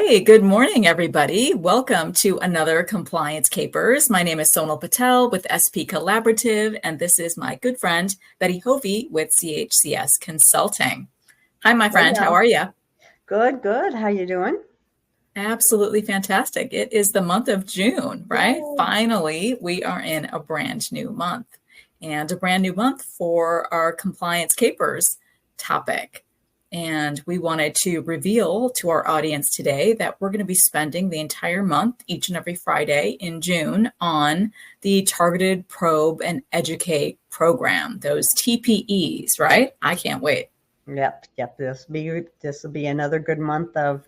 Hey, good morning, everybody. Welcome to another Compliance Capers. My name is Sonal Patel with SP Collaborative, and this is my good friend, Betty Hovey with CHCS Consulting. Hi, my friend. How are you? Good, good. How you doing? Absolutely fantastic. It is the month of June, right? Yay. Finally, we are in a brand new month and a brand new month for our Compliance Capers topic. And we wanted to reveal to our audience today that we're going to be spending the entire month, each and every Friday in June, on the Targeted Probe and Educate program, those TPEs, right? I can't wait. Yep. This will be another good month of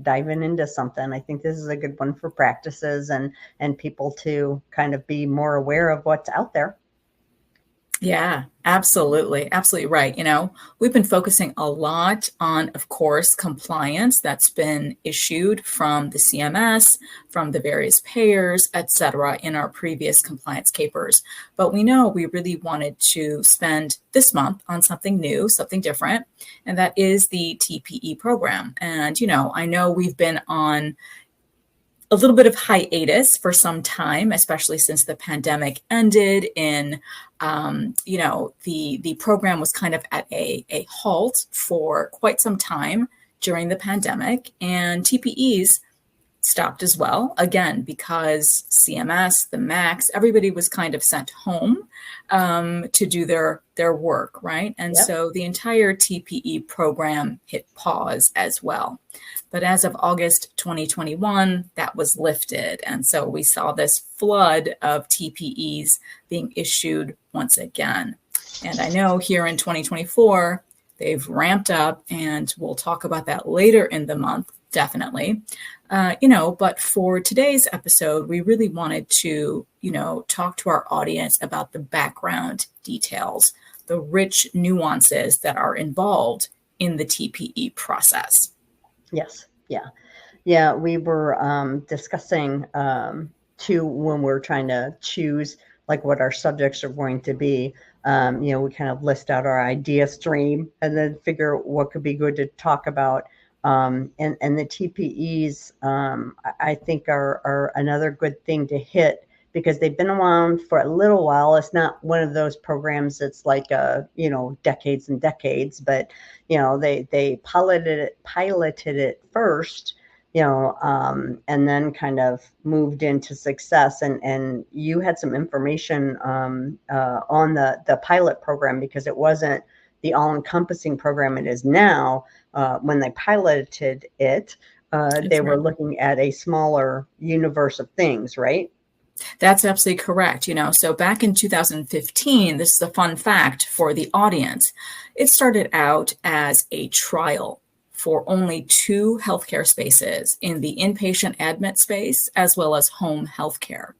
diving into something. I think this is a good one for practices and people to kind of be more aware of what's out there. Yeah, absolutely. Absolutely right. We've been focusing a lot on, of course, compliance that's been issued from the CMS, from the various payers, et cetera, in our previous compliance capers. But we know we really wanted to spend this month on something new, something different, and that is the TPE program. And, I know we've been on a little bit of hiatus for some time, especially since the pandemic ended the program was kind of at a halt for quite some time during the pandemic, and TPEs stopped as well, again, because CMS, the MACs, everybody was kind of sent home to do their work, right? And Yep. so the entire TPE program hit pause as well. But as of August 2021, that was lifted. And so we saw this flood of TPEs being issued once again. And I know here in 2024, they've ramped up, and we'll talk about that later in the month, definitely. But for today's episode, we really wanted to, talk to our audience about the background details, the rich nuances that are involved in the TPE process. Yes. Yeah. We were discussing too when we're trying to choose like what our subjects are going to be. We kind of list out our idea stream and then figure what could be good to talk about. And the TPEs, I think are another good thing to hit because they've been around for a little while. It's not one of those programs that's like decades and decades, but they piloted it first, and then kind of moved into success. And you had some information on the pilot program because it wasn't the all-encompassing program it is now. When they piloted it, they were looking at a smaller universe of things, right? That's absolutely correct. So back in 2015, this is a fun fact for the audience. It started out as a trial for only 2 healthcare spaces in the inpatient admit space as well as home healthcare.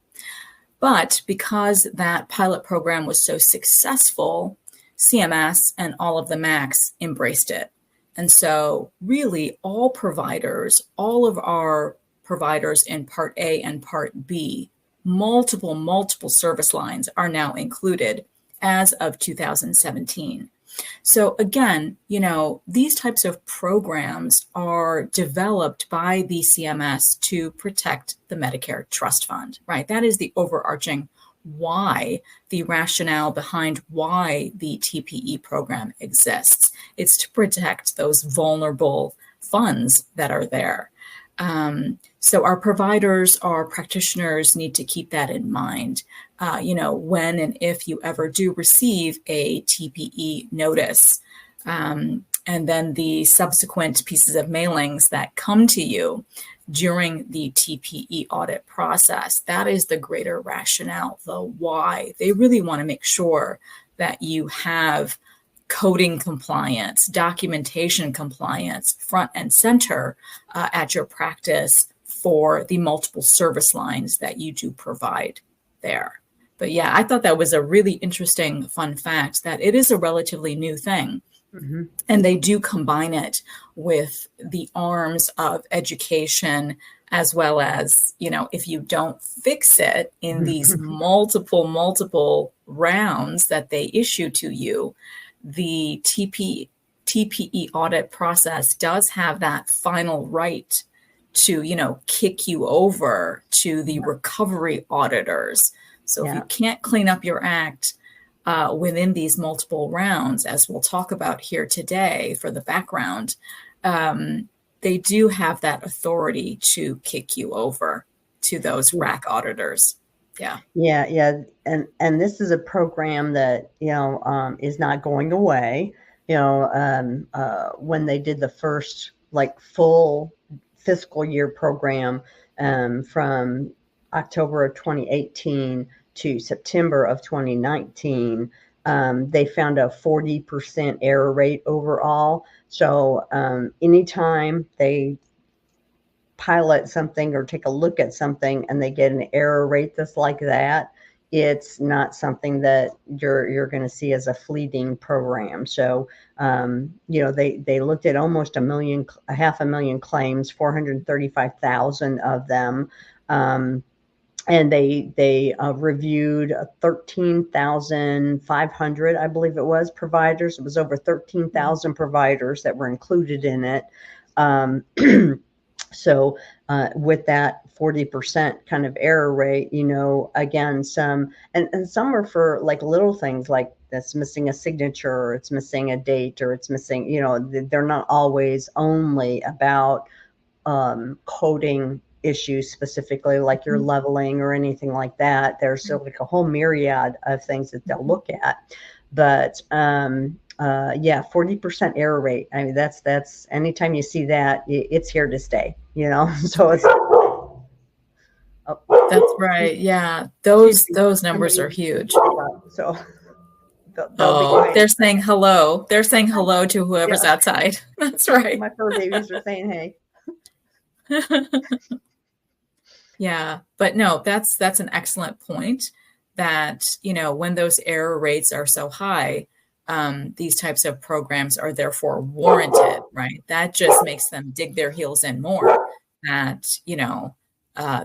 But because that pilot program was so successful, CMS and all of the MACs embraced it. And so really all of our providers in Part A and Part B, multiple service lines are now included as of 2017. So again, these types of programs are developed by the CMS to protect the Medicare Trust Fund, right? That is the overarching the rationale behind why the TPE program exists. It's to protect those vulnerable funds that are there. So our providers, our practitioners need to keep that in mind. When and if you ever do receive a TPE notice, and then the subsequent pieces of mailings that come to you during the TPE audit process, that is the greater rationale, the why. They really want to make sure that you have coding compliance, documentation compliance, front and center at your practice for the multiple service lines that you do provide there. But yeah, I thought that was a really interesting fun fact that it is a relatively new thing. Mm-hmm. And they do combine it with the arms of education, as well as, if you don't fix it in these multiple rounds that they issue to you, the TPE audit process does have that final right to, kick you over to the recovery auditors. So if you can't clean up your act within these multiple rounds, as we'll talk about here today for the background, they do have that authority to kick you over to those RAC auditors. Yeah. And this is a program that, is not going away. When they did the first full fiscal year program from October of 2018 to September of 2019, they found a 40% error rate overall. So anytime they pilot something or take a look at something and they get an error rate that's like that, it's not something that you're going to see as a fleeting program. So, they looked at almost 500,000 claims, 435,000 of them. And they reviewed 13,500, I believe it was, providers. It was over 13,000 providers that were included in it. So with that 40% kind of error rate, again, some are for little things like that's missing a signature, or it's missing a date, or it's missing, they're not always only about coding issues specifically, like your leveling or anything like that. There's a whole myriad of things that they'll look at. But 40% error rate. I mean, that's anytime you see that, it's here to stay, so it's. That's right. Yeah. Those numbers are huge. So they're saying hello. They're saying hello to whoever's outside. That's right. My fur babies are saying, hey. Yeah. But no, that's an excellent point that, when those error rates are so high, these types of programs are therefore warranted, right? That just makes them dig their heels in more, that,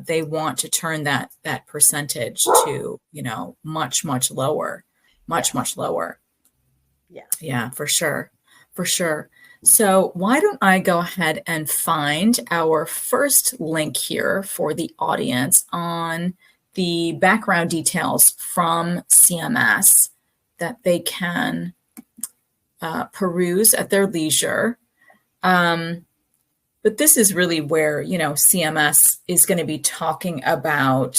they want to turn that percentage to, much, much lower, much lower. Yeah, for sure. So why don't I go ahead and find our first link here for the audience on the background details from CMS that they can peruse at their leisure. But this is really where, CMS is going to be talking about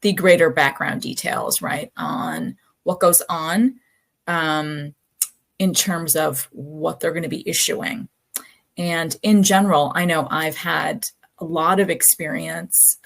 the greater background details, right, on what goes on in terms of what they're going to be issuing. And in general, I know I've had a lot of experience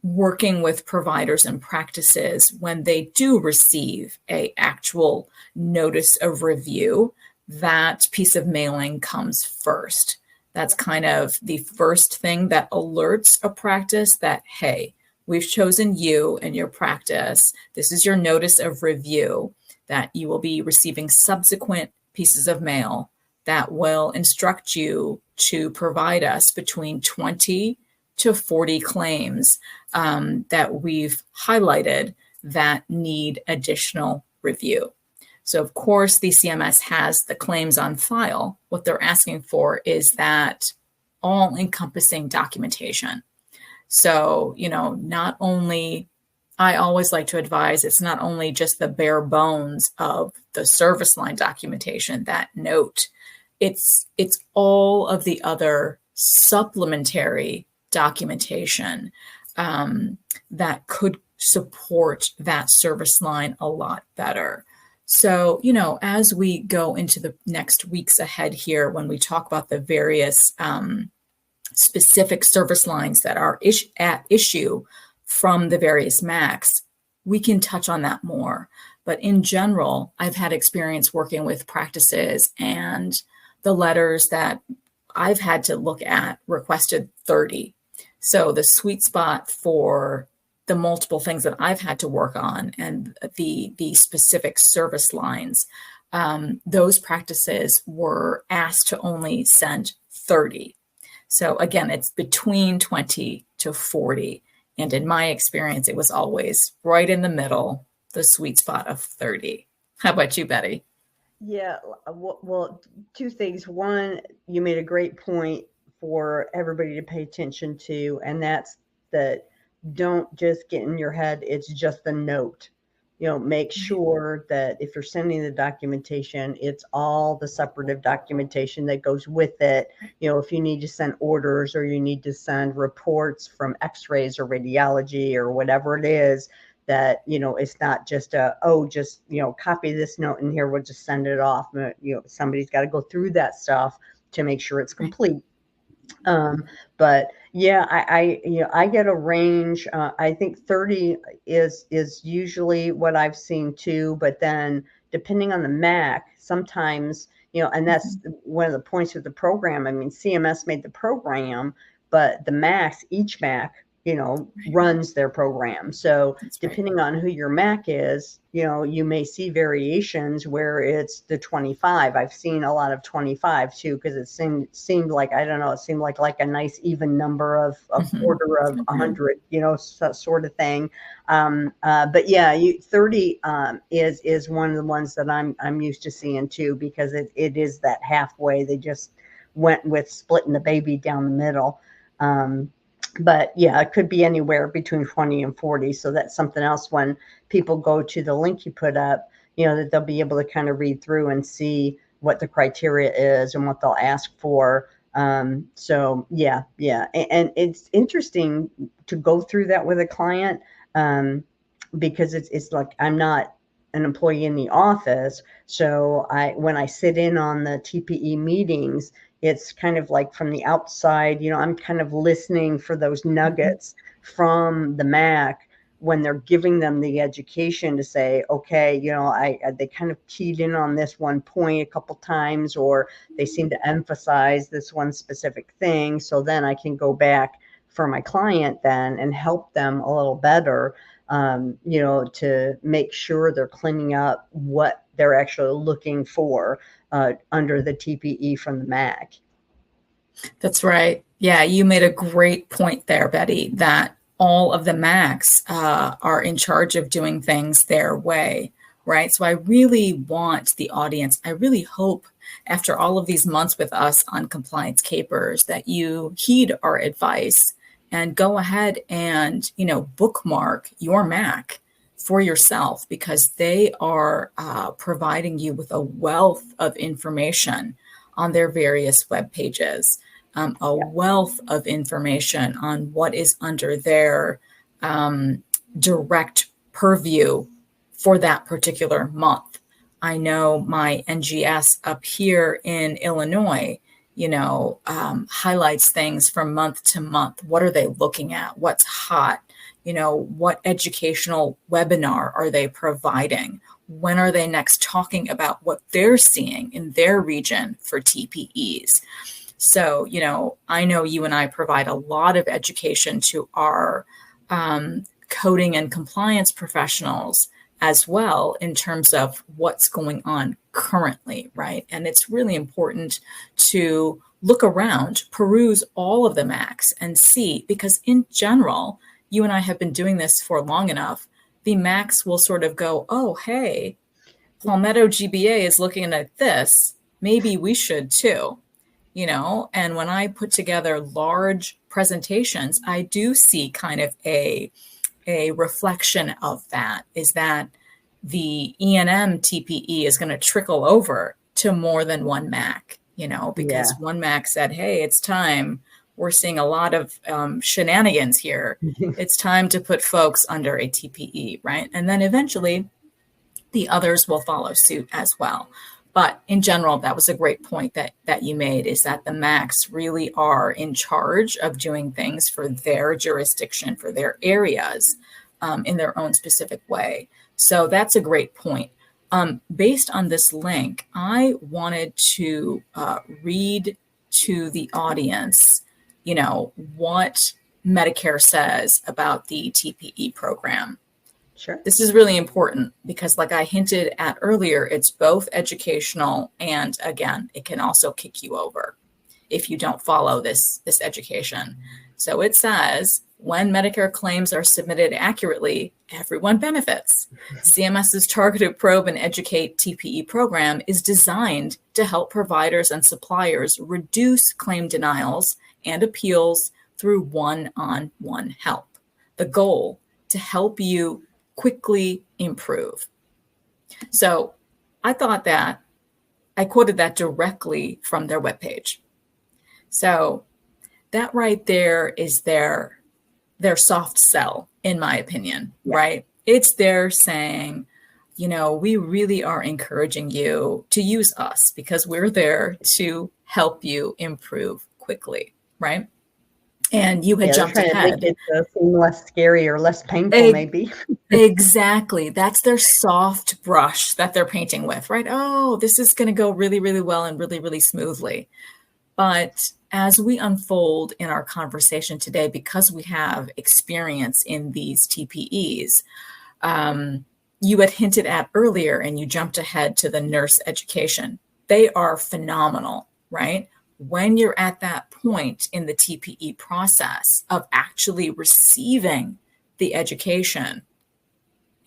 working with providers and practices when they do receive a actual notice of review. That piece of mailing comes first. That's kind of the first thing that alerts a practice that, hey, we've chosen you and your practice. This is your notice of review, that you will be receiving subsequent pieces of mail that will instruct you to provide us between 20 to 40 claims that we've highlighted that need additional review. So of course, the CMS has the claims on file. What they're asking for is that all-encompassing documentation. So, not only, I always like to advise, it's not only just the bare bones of the service line documentation, that note, it's all of the other supplementary documentation that could support that service line a lot better. So, as we go into the next weeks ahead here, when we talk about the various specific service lines that are at issue from the various MACs, we can touch on that more. But in general, I've had experience working with practices, and the letters that I've had to look at requested 30. So the sweet spot for the multiple things that I've had to work on and the specific service lines, those practices were asked to only send 30. So again, it's between 20 to 40. And in my experience, it was always right in the middle, the sweet spot of 30. How about you, Betty? Yeah, well, two things. One, you made a great point for everybody to pay attention to, and that's that don't just get in your head, it's just a note. Make sure that if you're sending the documentation, it's all the separative documentation that goes with it. If you need to send orders or you need to send reports from x-rays or radiology or whatever it is, that, it's not just copy this note in here, we'll just send it off. Somebody's got to go through that stuff to make sure it's complete. But yeah, I get a range. I think 30 is usually what I've seen too. But then depending on the MAC, sometimes, and that's one of the points of the program. I mean, CMS made the program, but the MACs, each MAC, runs their program. So depending on who your MAC is, you may see variations where it's the 25. I've seen a lot of 25 too, because it seemed like, I don't know, it seemed like a nice even number of order of 100, sort of thing. But yeah, 30 is one of the ones that I'm used to seeing too, because it is that halfway. They just went with splitting the baby down the middle. But yeah, it could be anywhere between 20 and 40. So that's something else when people go to the link you put up, that they'll be able to kind of read through and see what the criteria is and what they'll ask for. So yeah. And it's interesting to go through that with a client, because it's like, I'm not an employee in the office. So when I sit in on the TPE meetings, it's kind of like from the outside, I'm kind of listening for those nuggets from the MAC when they're giving them the education to say, okay, they kind of keyed in on this one point a couple times, or they seem to emphasize this one specific thing. So then I can go back for my client then and help them a little better, to make sure they're cleaning up what they're actually looking for under the TPE from the MAC. That's right. Yeah, you made a great point there, Betty, that all of the MACs are in charge of doing things their way, right? So I really want the audience, I really hope after all of these months with us on Compliance Capers that you heed our advice and go ahead and, bookmark your MAC for yourself, because they are providing you with a wealth of information on their various web pages, wealth of information on what is under their direct purview for that particular month. I know my NGS up here in Illinois, highlights things from month to month. What are they looking at? What's hot? What educational webinar are they providing? When are they next talking about what they're seeing in their region for TPEs? So, I know you and I provide a lot of education to our coding and compliance professionals as well in terms of what's going on currently, right? And it's really important to look around, peruse all of the MACs and see, because in general, you and I have been doing this for long enough, the MACs will sort of go, oh, hey, Palmetto GBA is looking at this. Maybe we should too, and when I put together large presentations, I do see kind of a reflection of that, is that the E&M TPE is going to trickle over to more than one MAC, because one MAC said, hey, it's time. We're seeing a lot of shenanigans here. It's time to put folks under a TPE, right? And then eventually the others will follow suit as well. But in general, that was a great point that you made, is that the MACs really are in charge of doing things for their jurisdiction, for their areas, in their own specific way. So that's a great point. Based on this link, I wanted to read to the audience, what Medicare says about the TPE program. Sure. This is really important because, like I hinted at earlier, it's both educational and, again, it can also kick you over if you don't follow this education. So it says, when Medicare claims are submitted accurately, everyone benefits. CMS's Targeted Probe and Educate TPE program is designed to help providers and suppliers reduce claim denials and appeals through one-on-one help. The goal, to help you quickly improve. So I thought that I quoted that directly from their webpage. So that right there is their soft sell, in my opinion, right? It's their saying, we really are encouraging you to use us because we're there to help you improve quickly, right? And you had jumped trying ahead. to make it seem less scary or less painful, maybe. Exactly. That's their soft brush that they're painting with, right? Oh, this is going to go really, really well and really, really smoothly. But as we unfold in our conversation today, because we have experience in these TPEs, you had hinted at earlier and you jumped ahead to the nurse education. They are phenomenal, right? When you're at that point in the TPE process of actually receiving the education,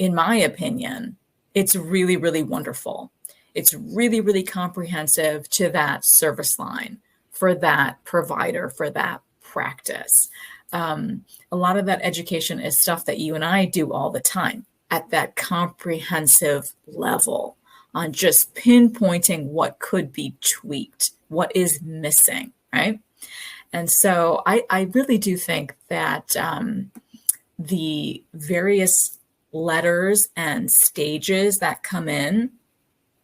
in my opinion, it's really, really wonderful. It's really, really comprehensive to that service line for that provider, for that practice. A lot of that education is stuff that you and I do all the time at that comprehensive level on just pinpointing what could be tweaked, what is missing, right? And so I really do think that the various letters and stages that come in,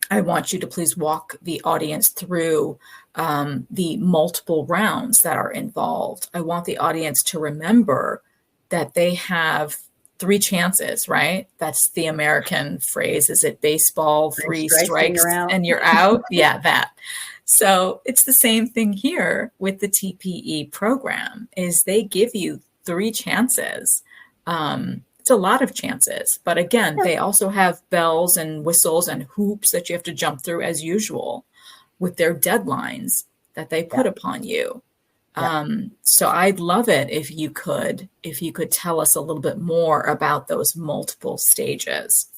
I want you to please walk the audience through the multiple rounds that are involved. I want the audience to remember that they have 3 chances, right? That's the American phrase. Is it baseball, 3 strikes and you're out? Yeah, that. So it's the same thing here with the TPE program, is they give you 3 chances. It's a lot of chances, but again, they also have bells and whistles and hoops that you have to jump through as usual with their deadlines that they put upon you. So I'd love it if you could tell us a little bit more about those multiple stages.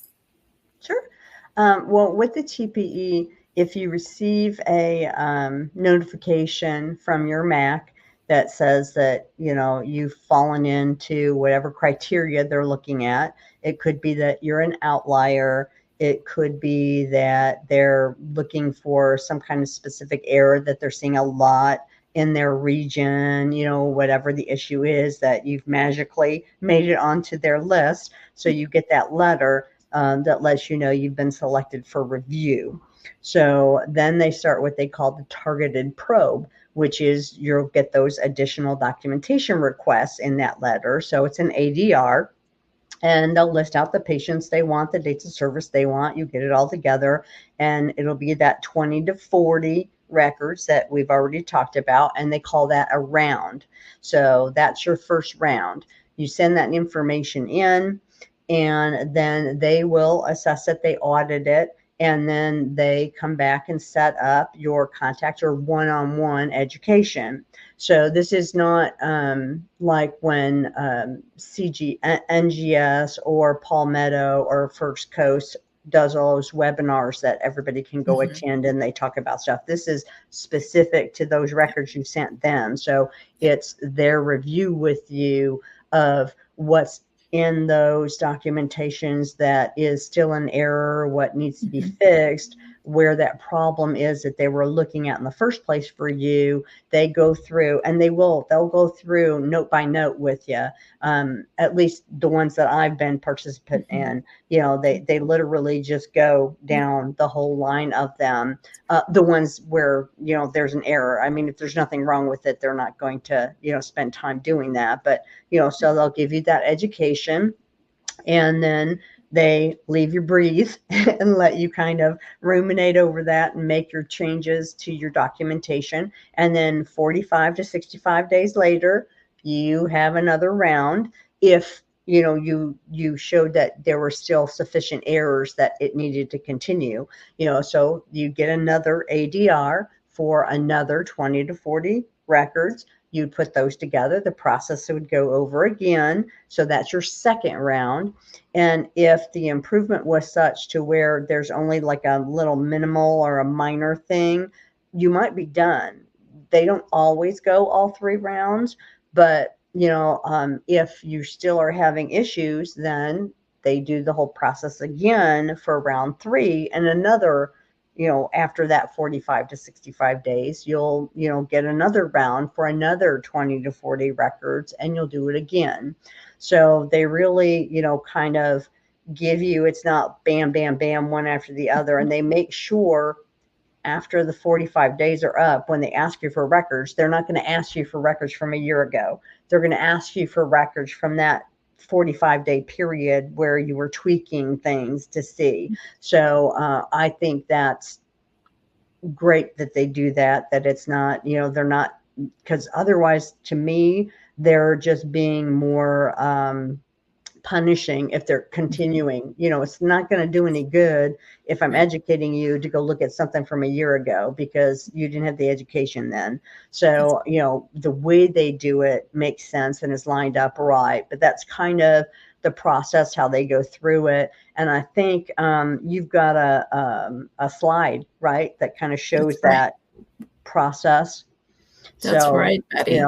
Sure. Well, with the TPE, if you receive a notification from your MAC that says that, you've fallen into whatever criteria they're looking at, it could be that you're an outlier. It could be that they're looking for some kind of specific error that they're seeing a lot in their region, whatever the issue is, that you've magically made it onto their list. So you get that letter that lets you know you've been selected for review. So then they start what they call the targeted probe, which is you'll get those additional documentation requests in that letter. So it's an ADR. And they'll list out the patients they want, the dates of service they want. You get it all together, and it'll be that 20 to 40 records that we've already talked about, and they call that a round. So that's your first round. You send that information in, and then they will assess it, they audit it, and then they come back and set up your contact or one-on-one education. So this is not like when NGS or Palmetto or First Coast does all those webinars that everybody can go attend and they talk about stuff. This is specific to those records you sent them. So it's their review with you of what's in those documentations that is still an error, what needs to be fixed, where that problem is that they were looking at in the first place for you. They go through, and they'll go through note by note with you. At least the ones that I've been participant in, they literally just go down the whole line of them. The ones where, there's an error. I mean, if there's nothing wrong with it, they're not going to, spend time doing that. But, so they'll give you that education, and then they leave you breathe and let you kind of ruminate over that and make your changes to your documentation. And then 45 to 65 days later, you have another round. If you showed that there were still sufficient errors that it needed to continue, so you get another ADR for another 20 to 40 records. You'd put those together. The process would go over again. So that's your second round. And if the improvement was such to where there's only like a little minimal or a minor thing, you might be done. They don't always go all 3 rounds, but if you still are having issues, then they do the whole process again for round 3, and another, after that 45 to 65 days, you'll, get another round for another 20 to 40 records, and you'll do it again. So they really, kind of give you, it's not bam, bam, bam, one after the other. And they make sure after the 45 days are up, when they ask you for records, they're not going to ask you for records from a year ago. They're going to ask you for records from that 45-day period where you were tweaking things to see. So I think that's great that they do that it's not, they're not, because otherwise, to me, they're just being more punishing if they're continuing. It's not going to do any good if I'm educating you to go look at something from a year ago because you didn't have the education then. So, the way they do it makes sense and is lined up right. But that's kind of the process, how they go through it. And I think you've got a slide, right, that kind of shows that process. That's right, Betty.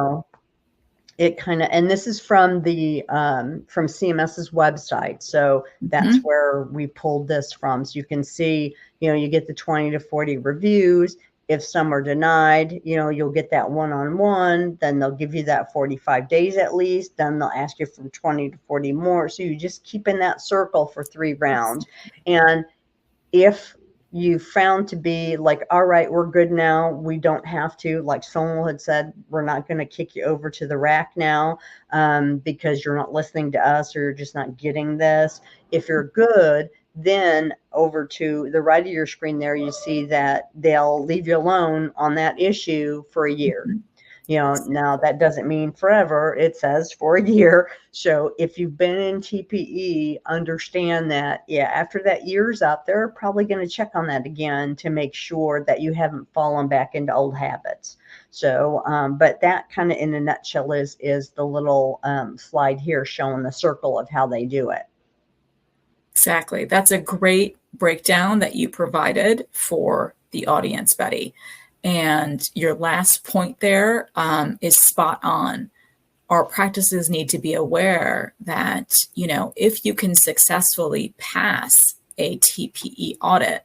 It kind of, and this is from the from CMS's website. So that's where we pulled this from. So you can see, you get the 20 to 40 reviews. If some are denied, you'll get that one-on-one. Then they'll give you that 45 days at least. Then they'll ask you for 20 to 40 more. So you just keep in that circle for 3 rounds. And if you found to be like, all right, we're good now, we don't have to, like Sonal had said, we're not going to kick you over to the rack now because you're not listening to us or you're just not getting this. If you're good, then over to the right of your screen there, you see that they'll leave you alone on that issue for a year. Now that doesn't mean forever. It says for a year. So if you've been in TPE, understand that, after that year's up, they're probably going to check on that again to make sure that you haven't fallen back into old habits. So, but that kind of in a nutshell is the little slide here showing the circle of how they do it. Exactly. That's a great breakdown that you provided for the audience, Betty. And your last point there is spot on. Our practices need to be aware that, if you can successfully pass a TPE audit,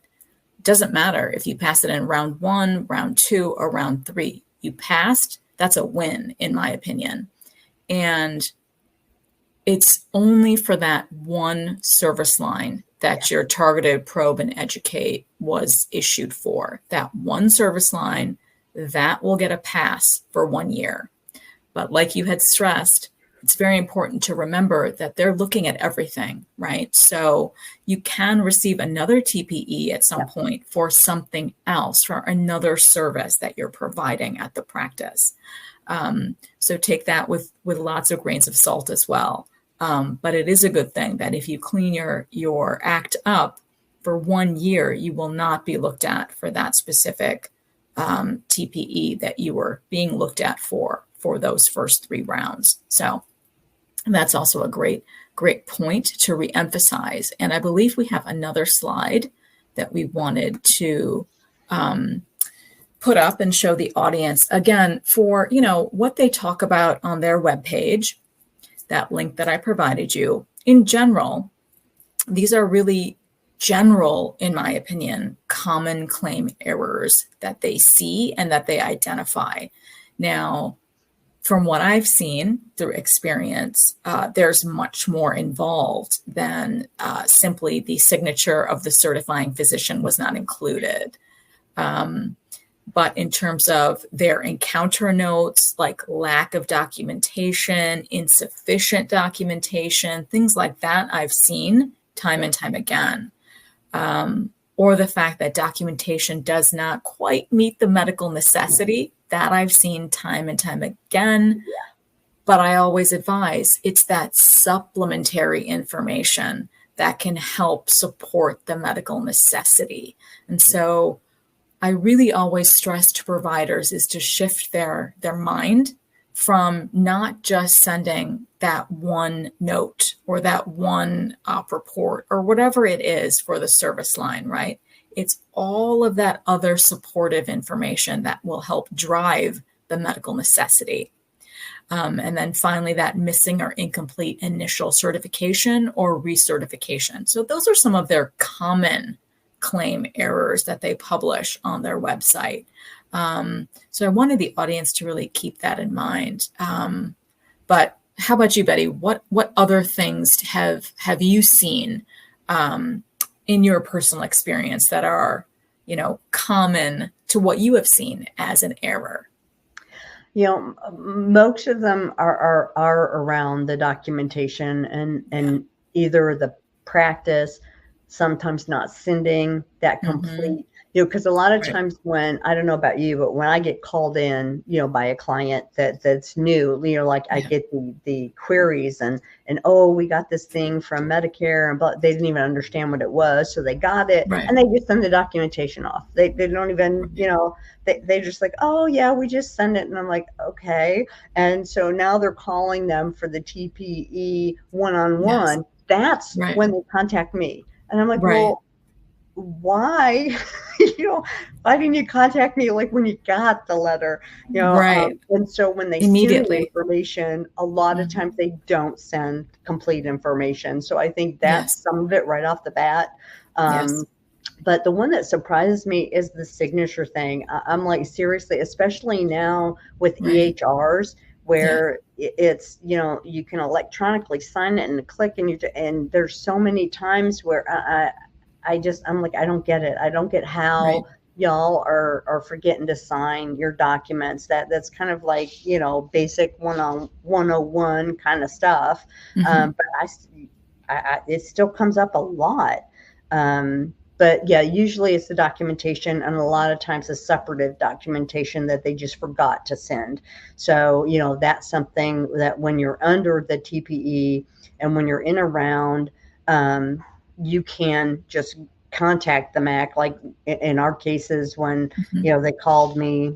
it doesn't matter if you pass it in round 1, round 2, or round 3. You passed, that's a win, in my opinion. And it's only for that one service line that your targeted probe and educate was issued for. That one service line, that will get a pass for 1 year. But like you had stressed, it's very important to remember that they're looking at everything, right? So you can receive another TPE at some point for something else, for another service that you're providing at the practice. So take that with lots of grains of salt as well. But it is a good thing that if you clean your act up for 1 year, you will not be looked at for that specific TPE that you were being looked at for those first 3 rounds. So that's also a great point to reemphasize. And I believe we have another slide that we wanted to put up and show the audience again for, what they talk about on their webpage. That link that I provided you. In general, these are really general, in my opinion, common claim errors that they see and that they identify. Now, from what I've seen through experience, there's much more involved than simply the signature of the certifying physician was not included. But in terms of their encounter notes, like lack of documentation, insufficient documentation, things like that, I've seen time and time again. Or the fact that documentation does not quite meet the medical necessity, that I've seen time and time again. But I always advise it's that supplementary information that can help support the medical necessity. And so I really always stress to providers is to shift their mind from not just sending that one note or that one op report or whatever it is for the service line, right? It's all of that other supportive information that will help drive the medical necessity. And then finally, that missing or incomplete initial certification or recertification. So those are some of their common claim errors that they publish on their website. So I wanted the audience to really keep that in mind. But how about you, Betty? What other things have you seen in your personal experience that are, common to what you have seen as an error? Most of them are around the documentation and either the practice, sometimes not sending that complete, because a lot of times when, I don't know about you, but when I get called in, by a client that's new, like I get the queries and, oh, we got this thing from Medicare, but they didn't even understand what it was. So they got it and they just send the documentation off. They don't even, they just like, oh yeah, we just send it. And I'm like, okay. And so now they're calling them for the TPE one-on-one. Yes. That's when they contact me. And I'm like, well, why, why didn't you contact me like when you got the letter, and so when they send the information, a lot of times they don't send complete information. So I think that's some of it right off the bat. But the one that surprises me is the signature thing. I'm like, seriously, especially now with EHRs, where it's, you can electronically sign it and click, and there's so many times where I'm like, I don't get it. I don't get how y'all are forgetting to sign your documents. That's kind of like, basic 101 kind of stuff. But it still comes up a lot. But yeah, usually it's the documentation, and a lot of times the separative documentation that they just forgot to send. So, that's something that when you're under the TPE and when you're in a round, you can just contact the MAC. Like in our cases, when, they called me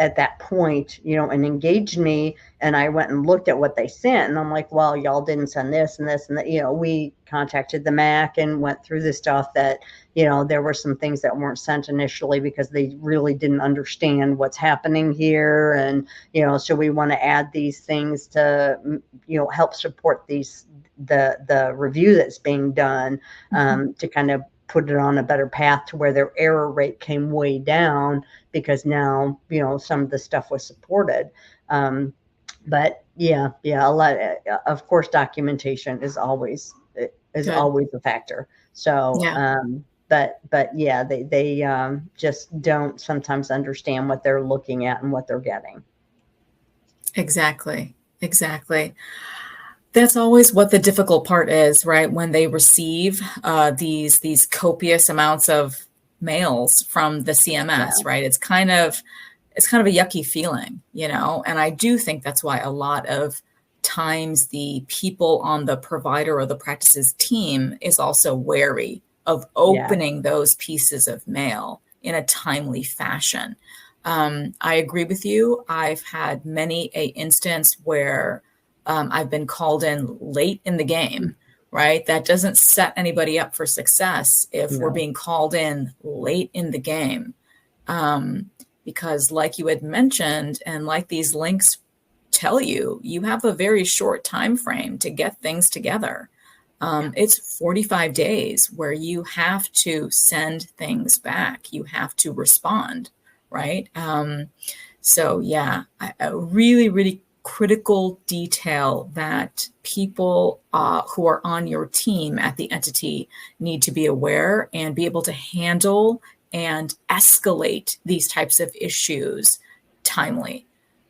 at that point, and engaged me, and I went and looked at what they sent, and I'm like, well, y'all didn't send this and this and that. We contacted the MAC and went through the stuff that, there were some things that weren't sent initially because they really didn't understand what's happening here. And, so we want to add these things to, help support the review that's being done, to kind of put it on a better path to where their error rate came way down, because now, some of the stuff was supported. But a lot, of course, documentation is always a factor. So, but yeah, they just don't sometimes understand what they're looking at and what they're getting. Exactly. That's always what the difficult part is, right? When they receive these copious amounts of mails from the CMS, right? It's kind of a yucky feeling, and I do think that's why a lot of times the people on the provider or the practices team is also wary of opening those pieces of mail in a timely fashion. I agree with you. I've had many a instance where I've been called in late in the game, right? That doesn't set anybody up for success if we're being called in late in the game. Because like you had mentioned, and like these links tell you, you have a very short time frame to get things together. It's 45 days where you have to send things back. You have to respond, right? So yeah, a really, really critical detail that people who are on your team at the entity need to be aware and be able to handle and escalate these types of issues timely.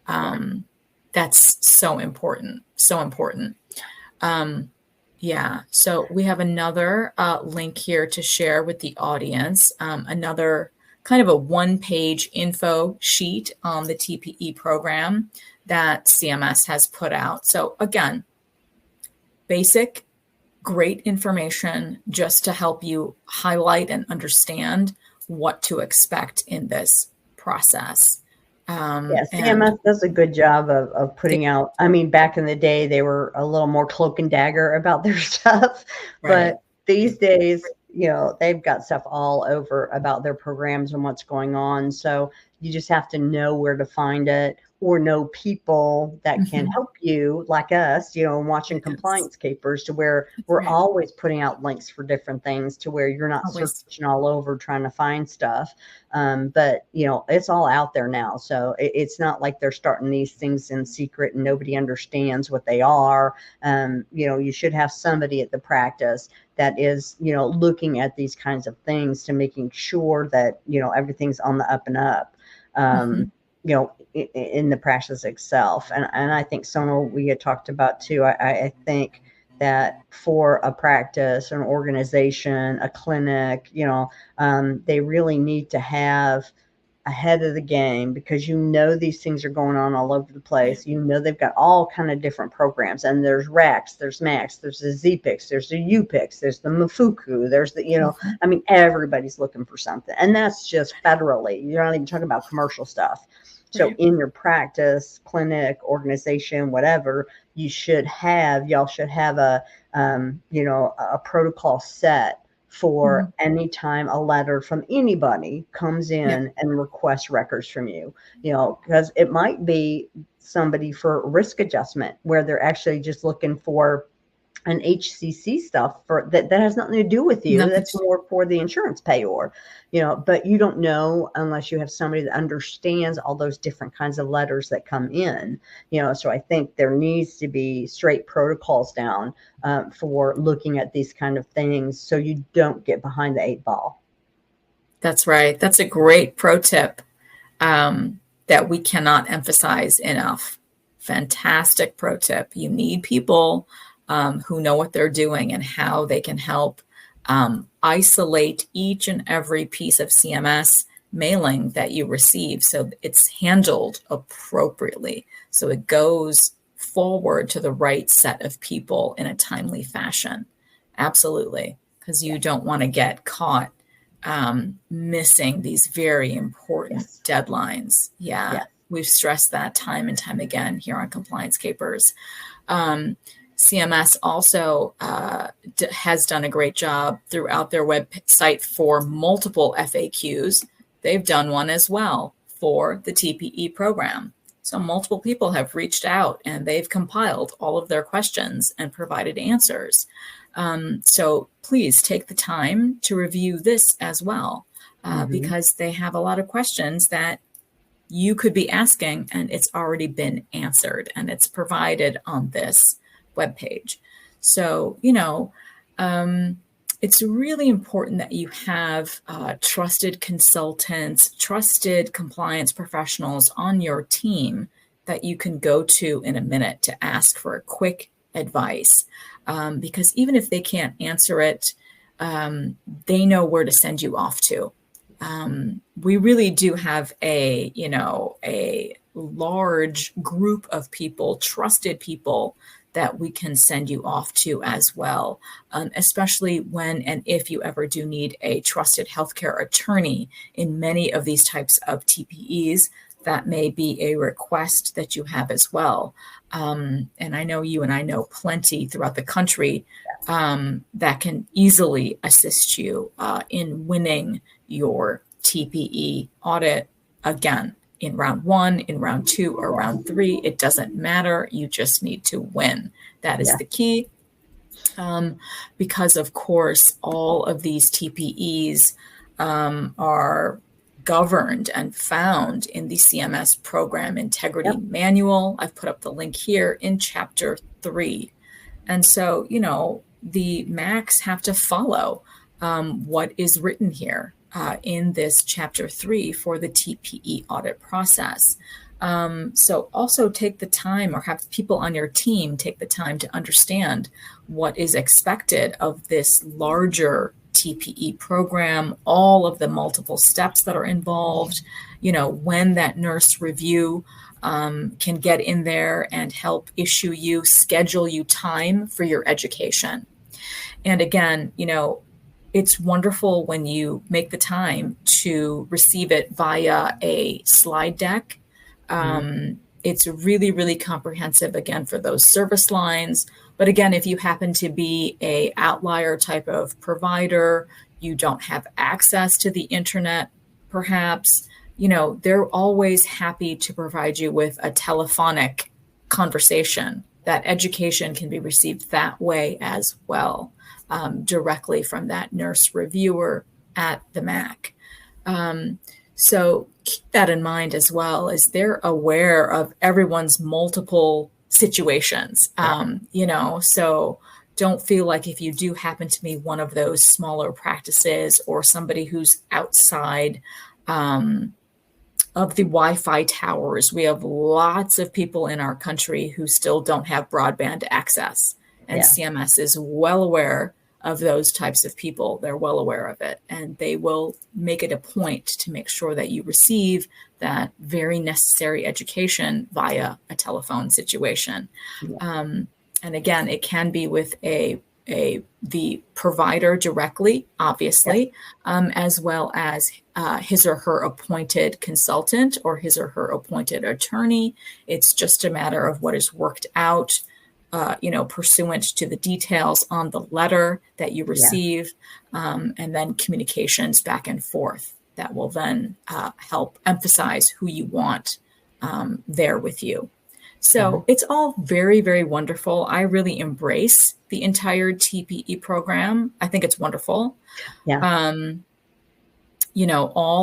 That's so important. So we have another link here to share with the audience, another kind of a one-page info sheet on the TPE program that CMS has put out. So again, basic, great information just to help you highlight and understand what to expect in this process. CMS does a good job of putting out, I mean, back in the day, they were a little more cloak and dagger about their stuff, but these days, they've got stuff all over about their programs and what's going on. So you just have to know where to find it, or know people that can help you, like us, watching compliance capers, to where we're always putting out links for different things, to where you're not searching all over trying to find stuff. But it's all out there now. So it's not like they're starting these things in secret and nobody understands what they are. You should have somebody at the practice that is, looking at these kinds of things, to making sure that, everything's on the up and up. In the practice itself. And I think Sonal, we had talked about too, I think that for a practice, an organization, a clinic, they really need to have ahead of the game, because these things are going on all over the place. They've got all kind of different programs, and there's RACs, there's MACs, there's the ZPICs, there's the UPICs, there's the MFUCU, there's the, everybody's looking for something. And that's just federally. You're not even talking about commercial stuff. So in your practice, clinic, organization, whatever, y'all should have a protocol set for anytime a letter from anybody comes in and requests records from you, because it might be somebody for risk adjustment, where they're actually just looking for an HCC stuff for that has nothing to do with you. That's more for the insurance payor, but you don't know unless you have somebody that understands all those different kinds of letters that come in, so I think there needs to be straight protocols down for looking at these kind of things, so you don't get behind the 8 ball. That's right. That's a great pro tip that we cannot emphasize enough. Fantastic pro tip. You need people who know what they're doing and how they can help isolate each and every piece of CMS mailing that you receive, so it's handled appropriately, so it goes forward to the right set of people in a timely fashion. Absolutely, because you don't want to get caught missing these very important deadlines. We've stressed that time and time again here on Compliance Capers. CMS also has done a great job throughout their website for multiple FAQs. They've done one as well for the TPE program. So multiple people have reached out and they've compiled all of their questions and provided answers. So please take the time to review this as well, because they have a lot of questions that you could be asking and it's already been answered, and it's provided on this webpage. So, it's really important that you have trusted consultants, trusted compliance professionals on your team that you can go to in a minute to ask for a quick advice. Because even if they can't answer it, they know where to send you off to. We really do have a large group of people, trusted people, that we can send you off to as well, especially when and if you ever do need a trusted healthcare attorney in many of these types of TPEs. That may be a request that you have as well. And I know you and I know plenty throughout the country that can easily assist you in winning your TPE audit again. In round 1, in round 2, or round 3, it doesn't matter. You just need to win. That is the key. Because, of course, all of these TPEs are governed and found in the CMS Program Integrity Manual. I've put up the link here in Chapter 3. And so, the MACs have to follow what is written here. In this Chapter 3 for the TPE audit process. So also take the time, or have people on your team take the time to understand what is expected of this larger TPE program, all of the multiple steps that are involved, when that nurse review can get in there and help schedule you time for your education. And again, it's wonderful when you make the time to receive it via a slide deck. It's really, really comprehensive, again, for those service lines. But again, if you happen to be a outlier type of provider, you don't have access to the internet, perhaps, they're always happy to provide you with a telephonic conversation. That education can be received that way as well, directly from that nurse reviewer at the MAC. So keep that in mind as well, as they're aware of everyone's multiple situations, so don't feel like if you do happen to be one of those smaller practices or somebody who's outside of the Wi-Fi towers. We have lots of people in our country who still don't have broadband access, and CMS is well aware of those types of people. They're well aware of it, and they will make it a point to make sure that you receive that very necessary education via a telephone situation. And again, it can be with the provider directly, obviously, as well as his or her appointed consultant or his or her appointed attorney. It's just a matter of what is worked out, pursuant to the details on the letter that you receive, and then communications back and forth that will then help emphasize who you want there with you. So it's all very, very wonderful. I really embrace the entire TPE program. I think it's wonderful. All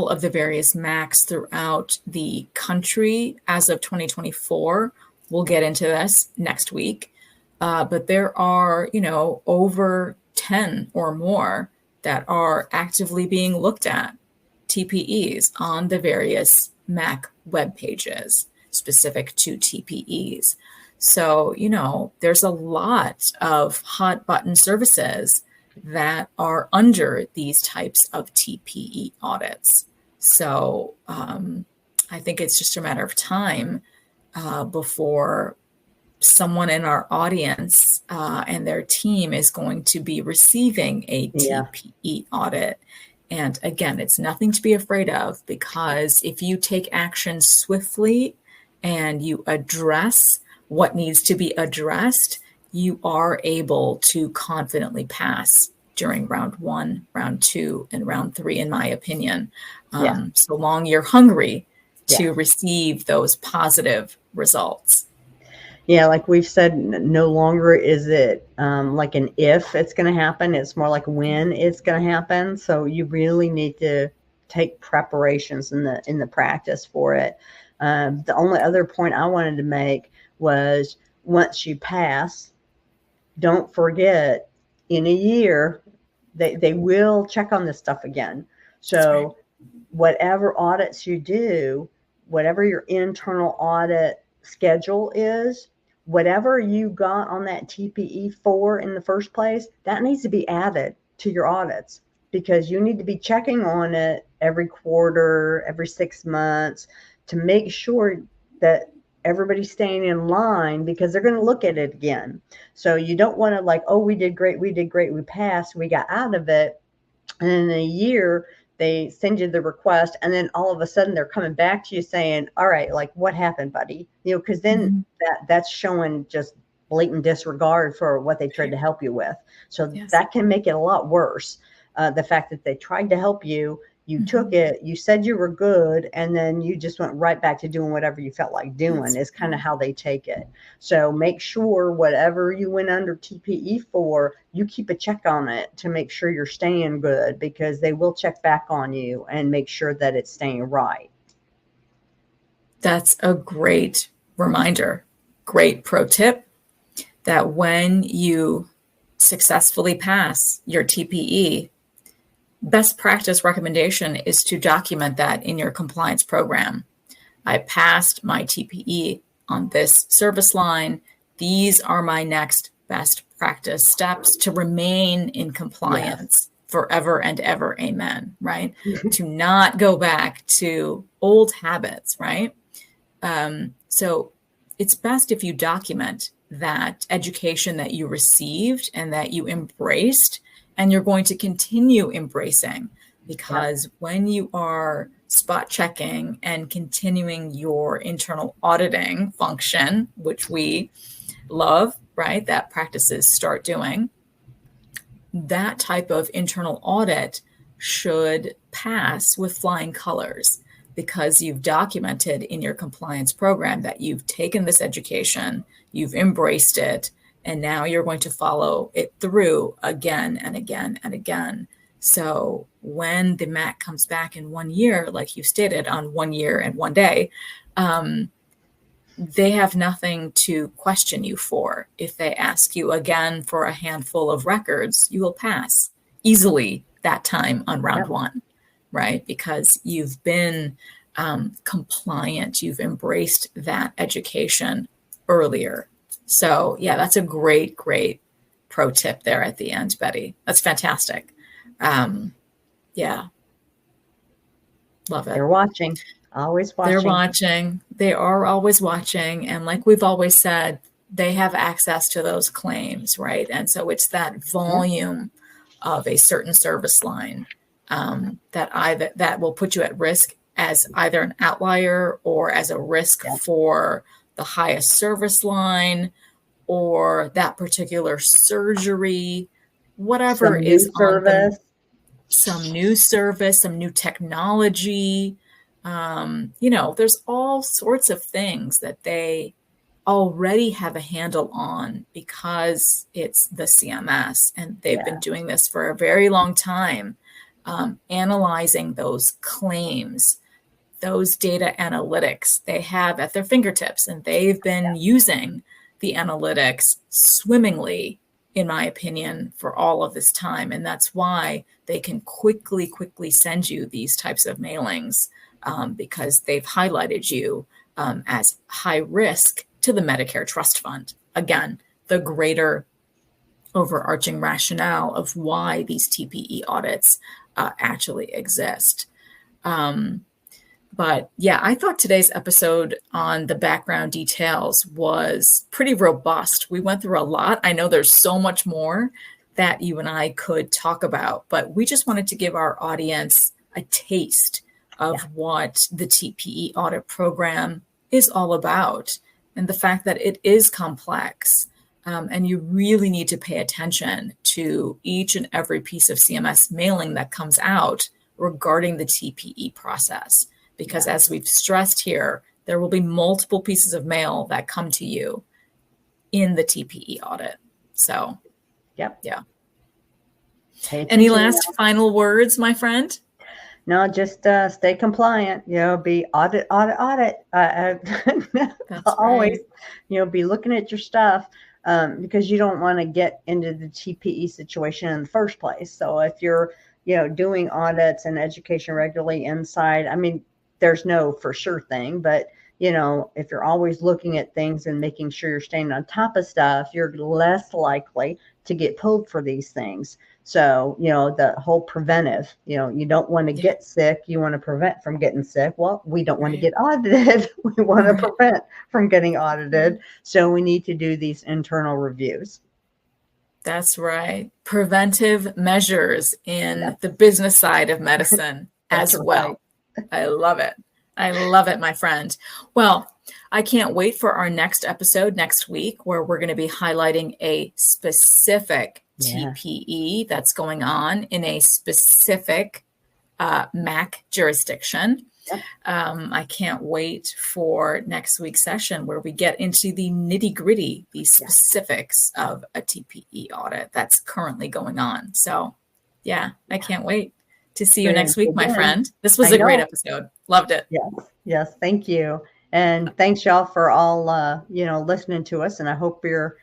of the various MACs throughout the country as of 2024, we'll get into this next week. But there are, over 10 or more that are actively being looked at, TPEs, on the various MAC web pages specific to TPEs. So, there's a lot of hot button services that are under these types of TPE audits. So I think it's just a matter of time before someone in our audience and their team is going to be receiving a TPE audit. And again, it's nothing to be afraid of, because if you take action swiftly and you address what needs to be addressed, you are able to confidently pass during round 1, round 2, and round 3, in my opinion, so long you're hungry to receive those positive results. Yeah, like we've said, no longer is it like an if it's going to happen. It's more like when it's going to happen. So you really need to take preparations in the practice for it. The only other point I wanted to make was, once you pass, don't forget, in a year, they will check on this stuff again. So whatever audits you do, whatever your internal audit schedule is, whatever you got on that TPE for in the first place, that needs to be added to your audits, because you need to be checking on it every quarter, every 6 months, to make sure that everybody's staying in line, because they're going to look at it again. So you don't want to like, oh, we did great, we passed, we got out of it. And in a year, they send you the request, and then all of a sudden they're coming back to you saying, all right, like, what happened, buddy? Because then that's showing just blatant disregard for what they tried to help you with. So that can make it a lot worse. The fact that they tried to help you, you took it, you said you were good, and then you just went right back to doing whatever you felt like doing, is kind of how they take it. So make sure whatever you went under TPE for, you keep a check on it to make sure you're staying good, because they will check back on you and make sure that it's staying right. That's a great reminder, great pro tip, that when you successfully pass your TPE, best practice recommendation is to document that in your compliance program. I passed my TPE on this service line. These are my next best practice steps to remain in compliance forever and ever. Amen. Right? To not go back to old habits. Right? So it's best if you document that education that you received and that you embraced, and you're going to continue embracing, because when you are spot checking and continuing your internal auditing function, which we love, right? That practices start doing. That type of internal audit should pass with flying colors because you've documented in your compliance program that you've taken this education, you've embraced it, and now you're going to follow it through again and again and again. So when the MAC comes back in 1 year, like you stated, on 1 year and 1 day, they have nothing to question you for. If they ask you again for a handful of records, you will pass easily that time on round one, right? Because you've been compliant, you've embraced that education earlier. So yeah, that's a great, great pro tip there at the end, Betty. That's fantastic. Yeah. Love it. They're watching, always watching. They're watching. They are always watching. And like we've always said, they have access to those claims, right? And so it's that volume of a certain service line that will put you at risk as either an outlier or as a risk for the highest service line or that particular surgery, whatever is on them. Some new service, some new technology. There's all sorts of things that they already have a handle on because it's the CMS and they've been doing this for a very long time, analyzing those claims, those data analytics they have at their fingertips, and they've been using the analytics swimmingly, in my opinion, for all of this time. And that's why they can quickly send you these types of mailings because they've highlighted you as high risk to the Medicare Trust Fund. Again, the greater overarching rationale of why these TPE audits actually exist. But yeah, I thought today's episode on the background details was pretty robust. We went through a lot. I know there's so much more that you and I could talk about, but we just wanted to give our audience a taste of what the TPE audit program is all about and the fact that it is complex. And you really need to pay attention to each and every piece of CMS mailing that comes out regarding the TPE process. Because as we've stressed here, there will be multiple pieces of mail that come to you in the TPE audit. So, yeah. Any last final words, my friend? No, just stay compliant, be audit. Always, be looking at your stuff because you don't want to get into the TPE situation in the first place. So if you're, doing audits and education regularly inside, there's no for sure thing, but if you're always looking at things and making sure you're staying on top of stuff, you're less likely to get pulled for these things. So, the whole preventive, you don't want to get sick. You want to prevent from getting sick. Well, we don't want to get audited. We want to prevent from getting audited. So we need to do these internal reviews. That's right. Preventive measures in the business side of medicine as well. I love it. I love it, my friend. Well, I can't wait for our next episode next week where we're going to be highlighting a specific TPE that's going on in a specific MAC jurisdiction. I can't wait for next week's session where we get into the nitty-gritty, the specifics of a TPE audit that's currently going on. So, I can't wait to see you next week, my friend. This was a great episode. Loved it. Yes. Thank you. And thanks y'all for all, listening to us. And I hope you're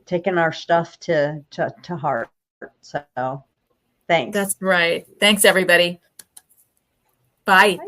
taking our stuff to heart. So thanks. That's right. Thanks everybody. Bye.